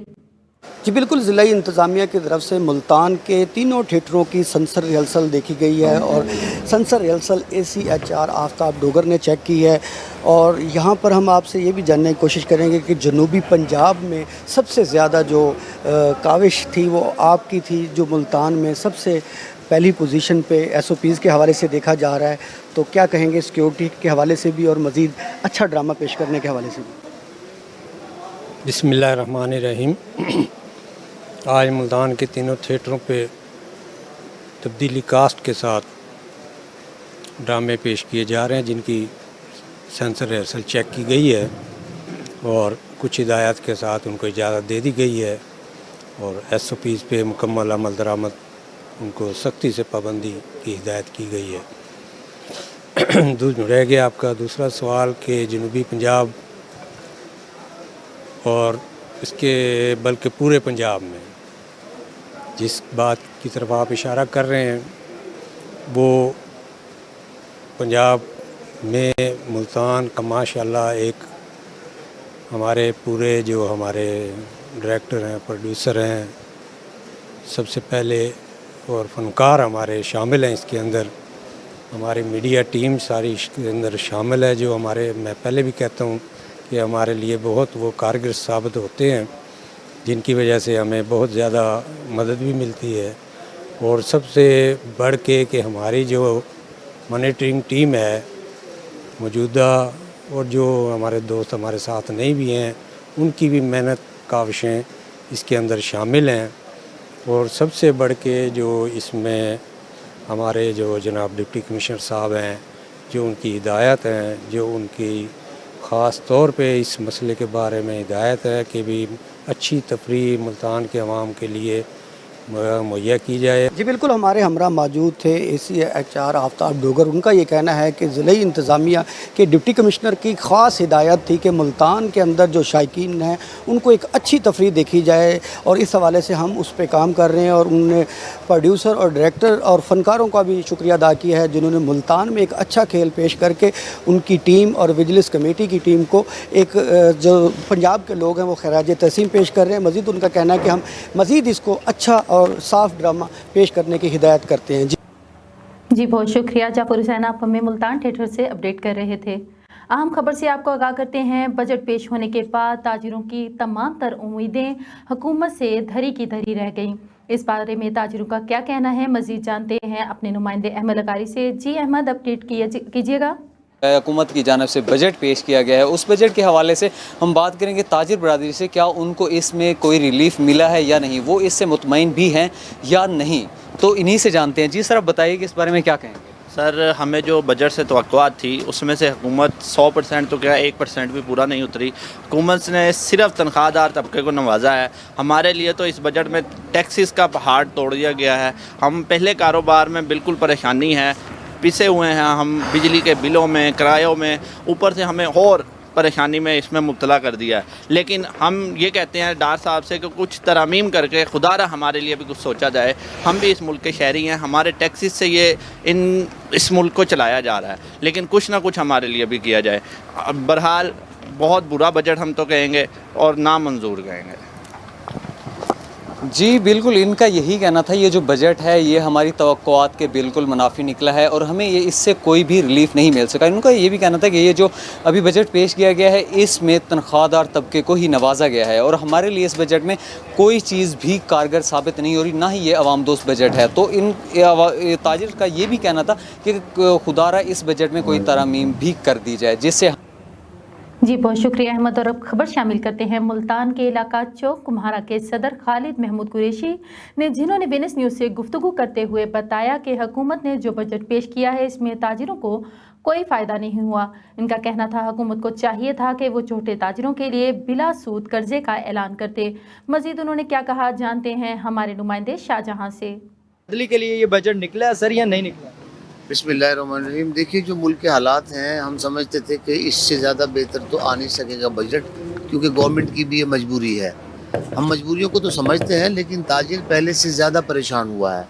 جی بالکل، ضلعی انتظامیہ کی طرف سے ملتان کے تینوں تھیٹروں کی سنسر ریہرسل دیکھی گئی ہے، اور سنسر ریہرسل ACHR آفتاب ڈوگر نے چیک کی ہے. اور یہاں پر ہم آپ سے یہ بھی جاننے کی کوشش کریں گے کہ جنوبی پنجاب میں سب سے زیادہ جو کاوش تھی وہ آپ کی تھی، جو ملتان میں سب سے پہلی پوزیشن پہ SOPs کے حوالے سے دیکھا جا رہا ہے. تو کیا کہیں گے سیکیورٹی کے حوالے سے بھی اور مزید اچھا ڈرامہ پیش کرنے کے حوالے سے بھی؟ بسم اللہ الرحمن الرحیم. آج ملتان کے تینوں تھیٹروں پہ تبدیلی کاسٹ کے ساتھ ڈرامے پیش کیے جا رہے ہیں، جن کی سینسر ریہرسل چیک کی گئی ہے اور کچھ ہدایات کے ساتھ ان کو اجازت دے دی گئی ہے، اور SOPs پہ مکمل عمل درآمد ان کو سختی سے پابندی کی ہدایت کی گئی ہے. رہ گیا آپ کا دوسرا سوال کہ جنوبی پنجاب اور اس کے بلکہ پورے پنجاب میں جس بات کی طرف آپ اشارہ کر رہے ہیں، وہ پنجاب میں ملتان کا ماشاءاللہ ایک ہمارے پورے جو ہمارے ڈائریکٹر ہیں، پروڈیوسر ہیں، سب سے پہلے اور فنکار ہمارے شامل ہیں اس کے اندر. ہماری میڈیا ٹیم ساری اس کے اندر شامل ہے، جو ہمارے، میں پہلے بھی کہتا ہوں کہ ہمارے لیے بہت وہ کارگر ثابت ہوتے ہیں، جن کی وجہ سے ہمیں بہت زیادہ مدد بھی ملتی ہے. اور سب سے بڑھ کے کہ ہماری جو مانیٹرنگ ٹیم ہے موجودہ، اور جو ہمارے دوست ہمارے ساتھ نہیں بھی ہیں، ان کی بھی محنت کاوشیں اس کے اندر شامل ہیں. اور سب سے بڑھ کے جو اس میں ہمارے جو جناب ڈپٹی کمشنر صاحب ہیں، جو ان کی ہدایت ہیں، جو ان کی خاص طور پہ اس مسئلے کے بارے میں ہدایت ہے کہ بھی اچھی تفریح ملتان کے عوام کے لیے मुहैया की जाए। जी बिल्कुल, हमारे हमरा मौजूद थे ACHR आफ्ताब डोगर। उनका ये कहना है कि ज़िले इंतज़ामिया के डिप्टी कमिश्नर की ख़ास हिदायत थी कि मुल्तान के अंदर जो शायकीन हैं उनको एक अच्छी तफरीह देखी जाए, और इस हवाले से हम उस पर काम कर रहे हैं। और उन्होंने प्रोड्यूसर और डायरेक्टर और फ़नकारों का भी शुक्रिया अदा किया है जिन्होंने मुल्तान में एक अच्छा खेल पेश करके उनकी टीम और विजिलेंस कमेटी की टीम को एक जो पंजाब के लोग हैं वो खराज तहसीन पेश कर रहे हैं। मज़ीद उनका कहना है कि हम मज़ीद इसको अच्छा और साफ़ ड्रामा पेश करने की हिदायत करते हैं। जी बहुत शुक्रिया जाफर हुसैन, आप हमें मुल्तान थिएटर से अपडेट कर रहे थे। अहम खबर से आपको आगाह करते हैं। बजट पेश होने के बाद ताजिरों की तमाम तर उम्मीदें हुकूमत से धरी की धरी रह गईं। इस बारे में ताजिरों का क्या कहना है, मज़ीद जानते हैं अपने नुमाइंदे अहमद लगारी से। जी अहमद, अपडेट कीजिएगा। हुकूमत की जानिब से बजट पेश किया गया है, उस बजट के हवाले से हम बात करेंगे ताजिर बरादरी से। क्या उनको इसमें कोई रिलीफ मिला है या नहीं, वो इससे मुतमईन भी हैं या नहीं, तो इन्हीं से जानते हैं। जी सर, आप बताइए कि इस बारे में क्या कहेंगे। सर, हमें जो बजट से तवक्कुआत थी उसमें से हुकूमत 100% तो क्या 1% भी पूरा नहीं उतरी। हुकूमत ने सिर्फ तनख्वाहदार तबके को नवाजा है। हमारे लिए तो इस बजट में टैक्सेस का पहाड़ तोड़ दिया गया है। हम पहले कारोबार में बिल्कुल परेशानी है, पिसे हुए हैं हम बिजली के बिलों में, किरायों में, ऊपर से हमें और परेशानी में इसमें मुब्तला कर दिया है। लेकिन हम ये कहते हैं डार साहब से कि कुछ तरमीम करके खुदारा हमारे लिए भी कुछ सोचा जाए। हम भी इस मुल्क के शहरी हैं, हमारे टैक्सेस से ये इस मुल्क को चलाया जा रहा है, लेकिन कुछ ना कुछ हमारे लिए भी किया जाए। बहरहाल बहुत बुरा बजट हम तो कहेंगे और नामंजूर कहेंगे। जी बिल्कुल, इनका यही कहना था ये जो बजट है ये हमारी तवक्कुआत के बिल्कुल मुनाफी निकला है और हमें ये इससे कोई भी रिलीफ नहीं मिल सका। इनका ये भी कहना था कि ये जो अभी बजट पेश किया गया है इसमें तनख्वाहदार तबके को ही नवाजा गया है और हमारे लिए इस बजट में कोई चीज़ भी कारगर साबित नहीं हो रही, ना ही ये अवाम दोस्त बजट है। तो इन ताजिर का ये भी कहना था कि खुदारा इस बजट में कोई तरमीम भी कर दी जाए जिससे। जी बहुत शुक्रिया अहमद। और अब खबर शामिल करते हैं मुल्तान के इलाका चौक कुम्हारा के सदर खालिद महमूद कुरैशी ने, जिन्होंने वीनस न्यूज़ से गुफ्तगू करते हुए बताया कि हुकूमत ने जो बजट पेश किया है इसमें ताजिरों को कोई फ़ायदा नहीं हुआ। इनका कहना था हुकूमत को चाहिए था कि वो छोटे ताजिरों के लिए बिला सूद कर्जे का ऐलान करते। मज़ीद उन्होंने क्या कहा, जानते हैं हमारे नुमाइंदे शाहजहां से। दिल्ली के लिए ये बजट निकला है सर या नहीं निकला? बिस्मिल्लाहिर्रहमानिर्रहीम। देखिए, जो मुल्क के हालात हैं, हम समझते थे कि इससे ज़्यादा बेहतर तो आ नहीं सकेगा बजट, क्योंकि गवर्नमेंट की भी ये मजबूरी है। हम मजबूरियों को तो समझते हैं, लेकिन ताजिर पहले से ज़्यादा परेशान हुआ है।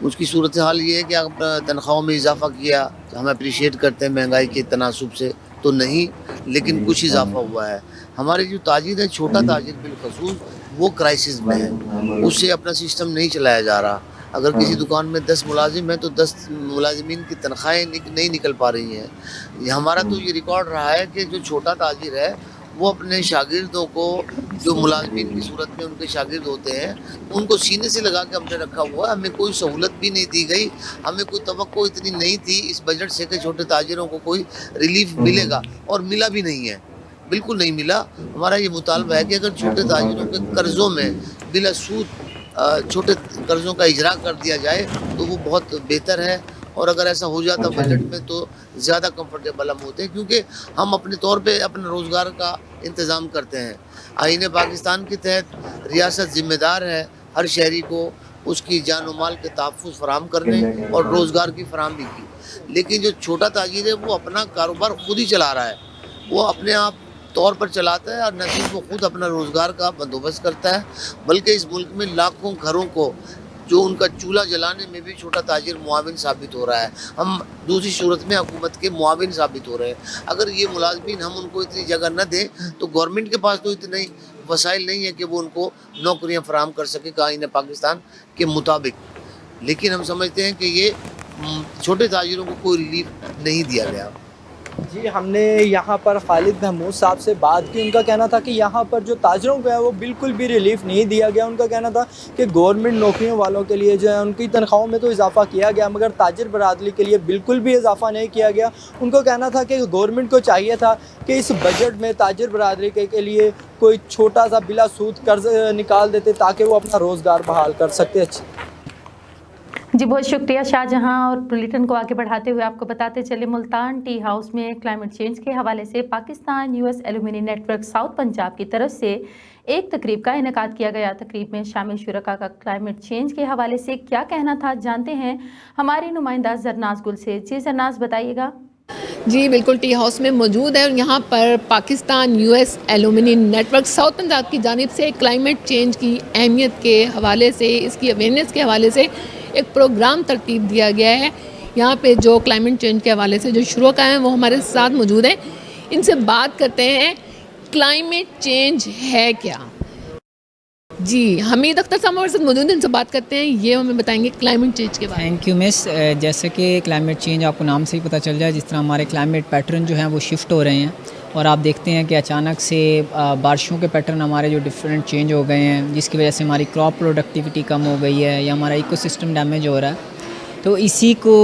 उसकी सूरत हाल ये है कि आप तनख्वाहों में इजाफा किया, हम अप्रिशिएट करते हैं महंगाई के तनासुब से, तो नहीं, लेकिन कुछ इजाफा हुआ है। हमारे जो ताजिर है, छोटा ताजिर बिलखसूस, वो क्राइसिस में है, उससे अपना सिस्टम नहीं चलाया जा रहा। अगर किसी दुकान में 10 मुलाजिम हैं तो 10 मुलाजिमीन की तनख्वाहें नहीं निकल पा रही हैं। हमारा तो ये रिकॉर्ड रहा है कि जो छोटा ताजिर है वो अपने शागिर्दों को, जो मुलाजिमीन की सूरत में उनके शागिर्द होते हैं, उनको सीने से लगा के हमने रखा हुआ। हमें कोई सहूलत भी नहीं दी गई, हमें कोई तवक्को इतनी नहीं थी इस बजट से कि छोटे ताजिरों को कोई रिलीफ मिलेगा, और मिला भी नहीं है, बिल्कुल नहीं मिला। हमारा ये मुतालबा है कि अगर छोटे ताजिरों के कर्ज़ों में बिला सूद छोटे कर्ज़ों का इजरा कर दिया जाए तो वो बहुत बेहतर है। और अगर ऐसा हो जाता बजट में तो ज़्यादा कंफर्टेबल हम होते हैं, क्योंकि हम अपने तौर पे अपने रोज़गार का इंतज़ाम करते हैं। आईन पाकिस्तान के तहत रियासत ज़िम्मेदार है हर शहरी को उसकी जान और माल के तहफ़्फ़ुज़ फराहम करने और रोज़गार की फराहमी की। लेकिन जो छोटा ताजिर है वो अपना कारोबार खुद ही चला रहा है, वो अपने आप तौर पर चलाता है और न सिर्फ वो खुद अपना रोज़गार का बंदोबस्त करता है, बल्कि इस मुल्क में लाखों घरों को जो उनका चूल्हा जलाने में भी छोटा ताजिर मुआविन साबित हो रहा है। हम दूसरी सूरत में हुकूमत के मुआविन साबित हो रहे हैं। अगर ये मुलाजमीन हम उनको इतनी जगह न दें तो गवर्नमेंट के पास तो इतने वसाइल नहीं है कि वो उनको नौकरियां फराहम कर सके आईन पाकिस्तान के मुताबिक। लेकिन हम समझते हैं कि ये छोटे ताजिरों को कोई रिलीफ नहीं दिया गया। जी, हमने यहाँ पर खालिद महमूद साहब से बात की। उनका कहना था कि यहाँ पर जो ताजिरों को है वो बिल्कुल भी रिलीफ नहीं दिया गया। उनका कहना था कि गवर्नमेंट नौकरियों वालों के लिए जो है उनकी तनख्वाहों में तो इजाफा किया गया, मगर ताजिर बरादरी के लिए बिल्कुल भी इजाफा नहीं किया गया। उनको कहना था कि गवर्नमेंट को चाहिए था कि इस बजट में ताजिर बरादरी के लिए कोई छोटा सा बिला सूद कर्ज निकाल देते ताकि वो अपना रोज़गार बहाल कर सकते। जी बहुत शुक्रिया शाहजहां। और बुलेटिन को आगे बढ़ाते हुए आपको बताते चले, मुल्तान टी हाउस में क्लाइमेट चेंज के हवाले से Pakistan US alumni network south Punjab की तरफ से एक तकरीब का इनेकाद किया गया। तकरीब में शामिल शुरका का क्लाइमेट चेंज के हवाले से क्या कहना था, जानते हैं हमारी नुमाइंदा जरनाज गुल से। जी जरनाज बताइएगा। जी बिल्कुल, टी हाउस में मौजूद है और यहाँ पर Pakistan US alumni network south Punjab की जानिब से क्लाइमेट चेंज की अहमियत के हवाले से, इसकी अवेयरनेस के हवाले से एक प्रोग्राम तरतीब दिया गया है। यहाँ पे जो क्लाइमेट चेंज के हवाले से जो शुरुआत हैं वो हमारे साथ मौजूद हैं। इनसे बात करते हैं क्लाइमेट चेंज है क्या। जी हमीद अख्तर साहब हमारे साथ मौजूद हैं, इनसे बात करते हैं, ये हमें बताएंगे क्लाइमेट चेंज के बारे में। Thank you miss. जैसे कि क्लाइमेट चेंज आपको नाम से ही पता चल जाए, जिस तरह हमारे क्लाइमेट पैटर्न जो हैं वो शिफ्ट हो रहे हैं और आप देखते हैं कि अचानक से बारिशों के पैटर्न हमारे जो डिफरेंट चेंज हो गए हैं, जिसकी वजह से हमारी क्रॉप प्रोडक्टिविटी कम हो गई है या हमारा इकोसिस्टम डैमेज हो रहा है। तो इसी को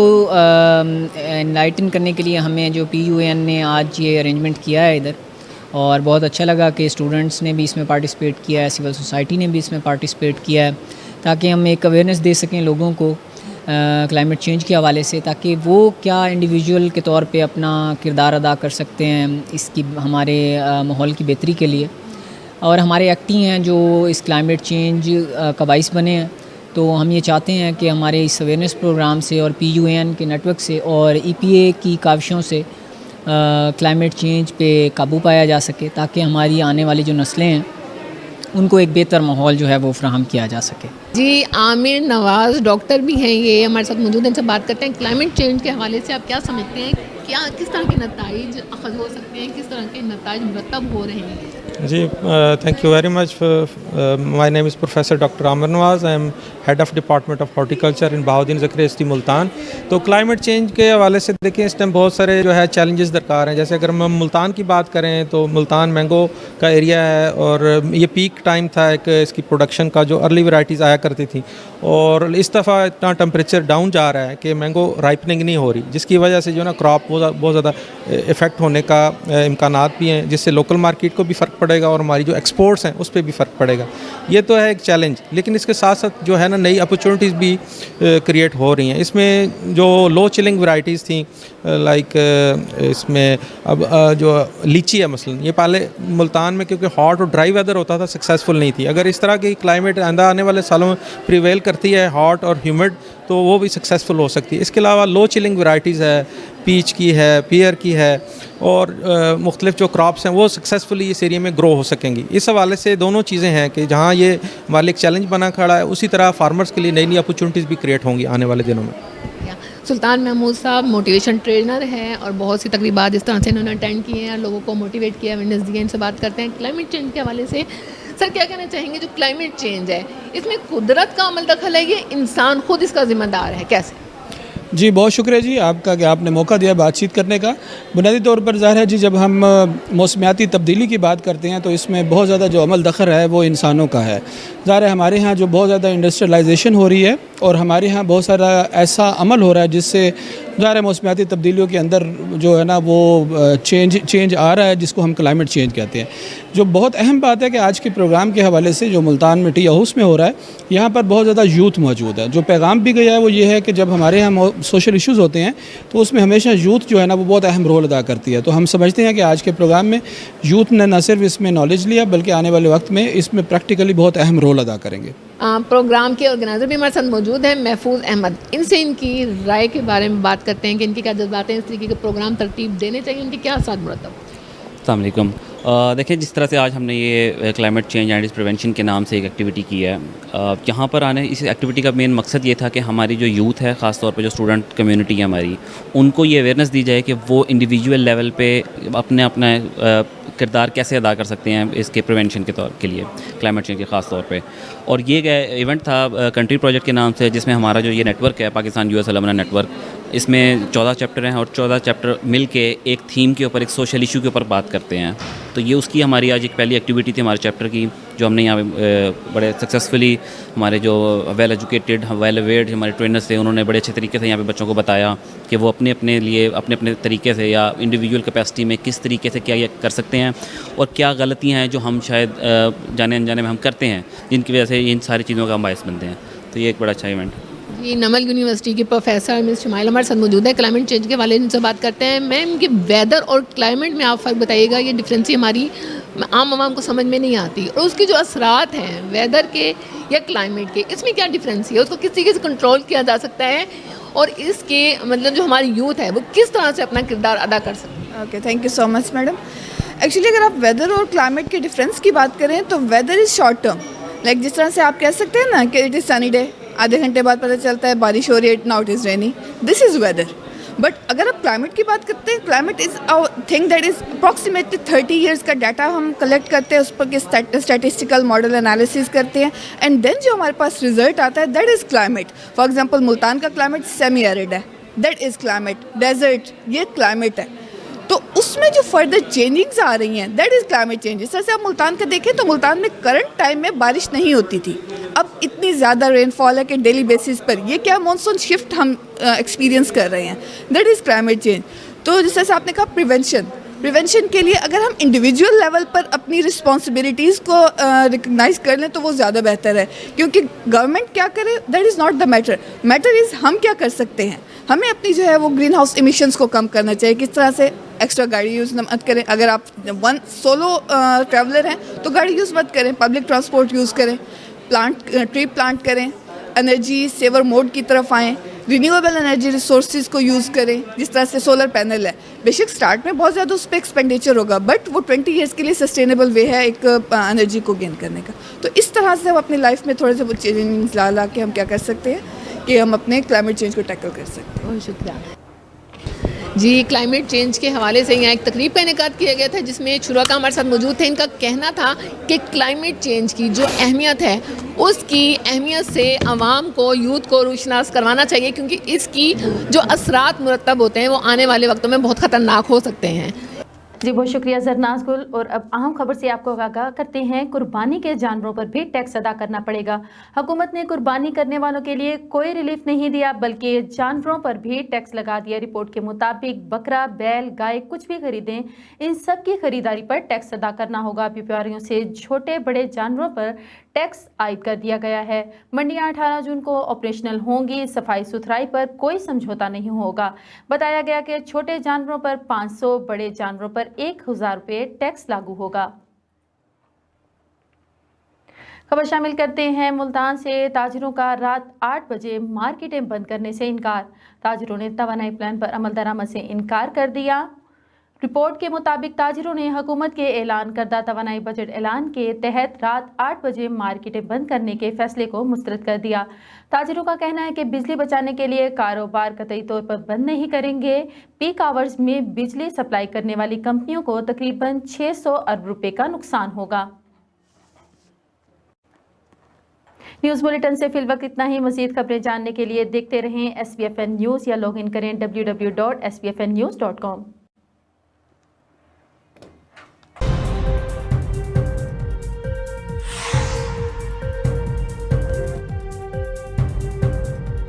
एनलाइटन करने के लिए हमें जो PUAN ने आज ये अरेंजमेंट किया है इधर, और बहुत अच्छा लगा कि स्टूडेंट्स ने भी इसमें पार्टिसिपेट किया है, सिविल सोसाइटी ने भी इसमें पार्टिसिपेट किया है, ताकि हम एक अवेयरनेस दे सकें लोगों को क्लाइमेट चेंज के हवाले से, ताकि वो क्या इंडिविजुअल के तौर पे अपना किरदार अदा कर सकते हैं इसकी हमारे माहौल की बेहतरी के लिए। और हमारे एक्टी हैं जो इस क्लाइमेट चेंज का बाइस बने हैं। तो हम ये चाहते हैं कि हमारे इस अवेयरनेस प्रोग्राम से और PUAN के नेटवर्क से और EPA की काविशों से क्लाइमेट चेंज पे काबू पाया जा सके, ताकि हमारी आने वाली जो नस्लें हैं उनको एक बेहतर माहौल जो है वो फ्राहम किया जा सके। जी आमिर नवाज़ डॉक्टर भी हैं, ये हमारे साथ मौजूद हैं, इनसे बात करते हैं क्लाइमेट चेंज के हवाले से आप क्या समझते हैं, क्या किस तरह के नताइज अखज़ हो सकते हैं, किस तरह के नताइज मुरतब हो रहे हैं। जी thank you very much. My name is professor doctor Amir Nawaz. I am head of department of horticulture in Bahauddin Zakir university Multan. तो क्लाइमेट चेंज के हवाले से देखिए इस टाइम बहुत सारे जो है चैलेंजेस दरकार हैं। जैसे अगर हम मुल्तान की बात करें तो मुल्तान मैंगो का एरिया है और ये पीक टाइम था एक इसकी प्रोडक्शन का, जो अर्ली वैरायटीज़ आया करती थी, और इस दफ़ा इतना टेम्परेचर डाउन जा रहा है कि मैंगो राइपनिंग नहीं हो रही, जिसकी वजह से जो ना क्रॉप बहुत ज़्यादा इफ़ेक्ट होने का इम्कानात भी हैं, जिससे लोकल मार्केट को भी फ़र्क पड़ेगा और हमारी जो एक्सपोर्ट्स हैं उस पर भी फ़र्क पड़ेगा। ये तो है एक चैलेंज, लेकिन इसके साथ साथ जो है ना नई अपॉर्चुनिटीज़ भी क्रिएट हो रही हैं। इसमें जो लो चिलिंग वैरायटीज़ थी लाइक इसमें अब जो लीची है मसलन, ये पहले मुल्तान में क्योंकि हॉट और ड्राई वेदर होता था सक्सेसफुल नहीं थी। अगर इस तरह की क्लाइमेट आने वाले सालों में प्रिवेल करती है हॉट और ह्यूमिड, तो वो भी सक्सेसफुल हो सकती है। इसके अलावा लो चिलिंग वैरायटीज़ है, पीच की है, पियर की है, और मुख्तलिफ जो क्रॉप्स हैं वो सक्सेसफुली इस एरिया में ग्रो हो सकेंगी। इस हवाले से दोनों चीज़ें हैं कि जहाँ ये हमारे लिए एक चैलेंज बना खड़ा है, उसी तरह फार्मर्स के लिए नई नई अपॉर्चुनिटीज़ भी क्रिएट होंगी आने वाले दिनों में। सुल्तान महमूद साहब मोटिवेशन ट्रेनर हैं और बहुत सी तकरीबात इस तरह से इन्होंने अटेंड किए हैं, लोगों को मोटिवेट किया, अवेयरनेस दी है। इनसे बात करते हैं क्लाइमेट चेंज के हवाले से। सर क्या कहना चाहेंगे, जो क्लाइमेट चेंज है इसमें कुदरत का अमल दखल है, ये इंसान खुद इसका ज़िम्मेदार है, कैसे? जी बहुत शुक्रिया जी आपका कि आपने मौका दिया बातचीत करने का। बुनियादी तौर पर ज़ाहिर है जी, जब हम मौसमियाती तब्दीली की बात करते हैं तो इसमें बहुत ज़्यादा जो अमल दखल है वो इंसानों का है। ज़ाहिर है हमारे यहाँ जो बहुत ज़्यादा इंडस्ट्रियलाइजेशन हो रही है और हमारे यहाँ बहुत सारा ऐसा अमल हो रहा है जिससे ज़ाहिर है मौसमियाती तब्दीलियों के अंदर जो है ना वो चेंज आ रहा है, जिसको हम क्लाइमेट चेंज कहते हैं। जो बहुत अहम बात है कि आज के प्रोग्राम के हवाले से जो मुल्तान में टी हाउस में हो रहा है, यहाँ पर बहुत ज़्यादा यूथ मौजूद है। जो पैगाम भी गया है वो ये है कि जब हमारे यहाँ सोशल इश्यूज़ होते हैं तो उसमें हमेशा यूथ जो है ना वो बहुत अहम रोल अदा करती है। तो हम समझते हैं कि आज के प्रोग्राम में यूथ ने न सिर्फ इसमें नॉलेज लिया बल्कि आने वाले वक्त में इसमें प्रैक्टिकली बहुत अहम रोल अदा करेंगे। प्रोग्राम के ऑर्गेनाइजर भी हमारे साथ मौजूद हैं, महफूज अहमद। इनसे इनकी राय के बारे में बात करते हैं कि इनके क्या जज्बात हैं, इस तरीके के प्रोग्राम तरतीब देने चाहिए, उनके क्या साथ मुरतब। अस्सलाम वालेकुम। देखिए जिस तरह से आज हमने ये क्लाइमेट चेंज एंड इस प्रिवेंशन के नाम से एक एक्टिविटी की है, यहाँ पर आने इस एक्टिविटी का मेन मकसद ये था कि हमारी जो यूथ है, ख़ास तौर पे जो स्टूडेंट कम्युनिटी है हमारी, उनको ये अवेयरनेस दी जाए कि वो इंडिविजुअल लेवल पे अपने अपना किरदार कैसे अदा कर सकते हैं इसके प्रिवेंशन के लिए, क्लाइमेट चेंज के ख़ास तौर पे। और ये इवेंट था कंट्री प्रोजेक्ट के नाम से, जिसमें हमारा जो ये नेटवर्क है पाकिस्तान यूएस अलुमनी नेटवर्क, इसमें 14 चैप्टर हैं और 14 चैप्टर मिल के एक थीम के ऊपर, एक सोशल इशू के ऊपर बात करते हैं। तो ये उसकी हमारी आज एक पहली एक्टिविटी थी हमारे चैप्टर की, जो हमने यहाँ पे बड़े सक्सेसफुली हमारे जो वेल एजुकेटेड वेल अवेयर्ड हमारे ट्रेनर्स थे, उन्होंने बड़े अच्छे तरीके से यहाँ पे बच्चों को बताया कि वो अपने अपने लिए अपने अपने तरीके से या इंडिविजुअल कैपेसिटी में किस तरीके से क्या ये कर सकते हैं और क्या गलतियाँ हैं जो हम शायद जाने अनजाने में हम करते हैं, जिनकी वजह से इन सारी चीज़ों का हम बायस बनते हैं। तो ये एक बड़ा अच्छा इवेंट है। یہ نمل یونیورسٹی کے پروفیسر مس شمائل ہمارے ساتھ موجود ہے. کلائمیٹ چینج کے حوالے سے بات کرتے ہیں. میم کہ ویدر اور کلائمیٹ میں آپ فرق بتائیے گا, یہ ڈفرینسی ہماری عام عوام کو سمجھ میں نہیں آتی, اور اس کے جو اثرات ہیں ویدر کے یا کلائمیٹ کے, اس میں کیا ڈفرینسی ہے, اس کو کس طریقے سے کنٹرول کیا جا سکتا ہے, اور اس کے مطلب جو ہماری یوتھ ہے وہ کس طرح سے اپنا کردار ادا کر سکتے ہیں. Okay, thank you so much madam. Actually اگر آپ ویدر اور کلائمیٹ کے ڈفرینس کی بات کریں تو weather is short term, like جس طرح سے آپ کہہ سکتے ہیں نا کہ اٹ از سنی ڈے, آدھے گھنٹے بعد پتہ چلتا ہے بارش ہو رہی ہے, now it is rainy, this is weather. But اگر آپ کلائمیٹ کی بات کرتے ہیں, climate is a thing that is approximately 30 years کا ڈیٹا ہم کلیکٹ کرتے ہیں, اس پر اسٹیٹسٹیکل ماڈل انالیسز کرتے ہیں, اینڈ دین جو ہمارے پاس ریزلٹ آتا ہے that is climate. For example Multan کا کلائمیٹ سیمی ایرڈ ہے, دیٹ از کلائمیٹ. ڈیزرٹ, یہ کلائمیٹ ہے. تو اس میں جو فردر چینجنگز آ رہی ہیں دیٹ از کلائمیٹ چینج. جس طرح سے آپ ملتان کا دیکھیں تو ملتان میں کرنٹ ٹائم میں بارش نہیں ہوتی تھی, اب اتنی زیادہ رین فال ہے کہ ڈیلی بیسس پر یہ کیا مانسون شفٹ ہم ایکسپیرینس کر رہے ہیں, دیٹ از کلائمیٹ چینج. تو جس طرح سے آپ نے کہا پریونشن کے لیے اگر ہم انڈیویجول لیول پر اپنی رسپانسبلٹیز کو ریکگنائز کر لیں تو وہ زیادہ بہتر ہے, کیونکہ گورنمنٹ کیا کرے that is not the matter. Matter is ہم کیا کر سکتے ہیں. ہمیں اپنی جو ہے وہ گرین ہاؤس ایمیشنز کو کم کرنا چاہیے. کس طرح سے ایکسٹرا گاڑی یوز مت کریں. اگر آپ سولو ٹریولر ہیں تو گاڑی یوز مت کریں, پبلک ٹرانسپورٹ یوز کریں, ٹری پلانٹ کریں, انرجی سیور موڈ کی طرف آئیں, رینیویبل انرجی ریسورسز کو یوز کریں. جس طرح سے سولر پینل ہے, بے شک اسٹارٹ میں بہت زیادہ اس پہ ایکسپینڈیچر ہوگا, بٹ وہ 20 ایئرس کے لیے سسٹینیبل وے ہے ایک انرجی کو گین کرنے کا. تو اس طرح سے ہم اپنی لائف میں تھوڑے سے وہ چینجنگز لا کے ہم کیا کر سکتے ہیں کہ ہم اپنے کلائمیٹ چینج کو ٹیکل کر سکتے ہیں. بہت شکریہ. جی, کلائمیٹ چینج کے حوالے سے یہاں ایک تقریب کا انعقاد کیا گیا تھا جس میں شرکاء ہمارے ساتھ موجود تھے. ان کا کہنا تھا کہ کلائمیٹ چینج کی جو اہمیت ہے اس کی اہمیت سے عوام کو, یوتھ کو روشناس کروانا چاہیے, کیونکہ اس کی جو اثرات مرتب ہوتے ہیں وہ آنے والے وقتوں میں بہت خطرناک ہو سکتے ہیں. جی بہت شکریہ زرناز گل. اور اب اہم خبر سے آپ کو آگاہ کرتے ہیں. قربانی کے جانوروں پر بھی ٹیکس ادا کرنا پڑے گا. حکومت نے قربانی کرنے والوں کے لیے کوئی ریلیف نہیں دیا بلکہ جانوروں پر بھی ٹیکس لگا دیا. رپورٹ کے مطابق بکرا, بیل, گائے کچھ بھی خریدیں ان سب کی خریداری پر ٹیکس ادا کرنا ہوگا. بیپاریوں سے چھوٹے بڑے جانوروں پر ٹیکس عائد کر دیا گیا ہے. منڈیاں 18 جون کو آپریشنل ہوں گی. صفائی ستھرائی پر کوئی سمجھوتا نہیں ہوگا. بتایا گیا کہ چھوٹے جانوروں پر 500, بڑے جانوروں پر 1000 روپے ٹیکس لاگو ہوگا. خبر شامل کرتے ہیں ملتان سے. تاجروں کا رات 8 بجے مارکیٹیں بند کرنے سے انکار. تاجروں نے توانائی پلان پر عمل درآمد سے انکار کر دیا. رپورٹ کے مطابق تاجروں نے حکومت کے اعلان کردہ توانائی بجٹ اعلان کے تحت رات 8 بجے مارکیٹیں بند کرنے کے فیصلے کو مسترد کر دیا. تاجروں کا کہنا ہے کہ بجلی بچانے کے لیے کاروبار قطعی طور پر بند نہیں کریں گے. پیک آورز میں بجلی سپلائی کرنے والی کمپنیوں کو تقریباً 600 ارب روپے کا نقصان ہوگا. نیوز بلیٹن سے فی الوقت اتنا ہی. مزید خبریں جاننے کے لیے دیکھتے رہیں SBFN نیوز یا لاگ ان کریں www.sbfnnews.com.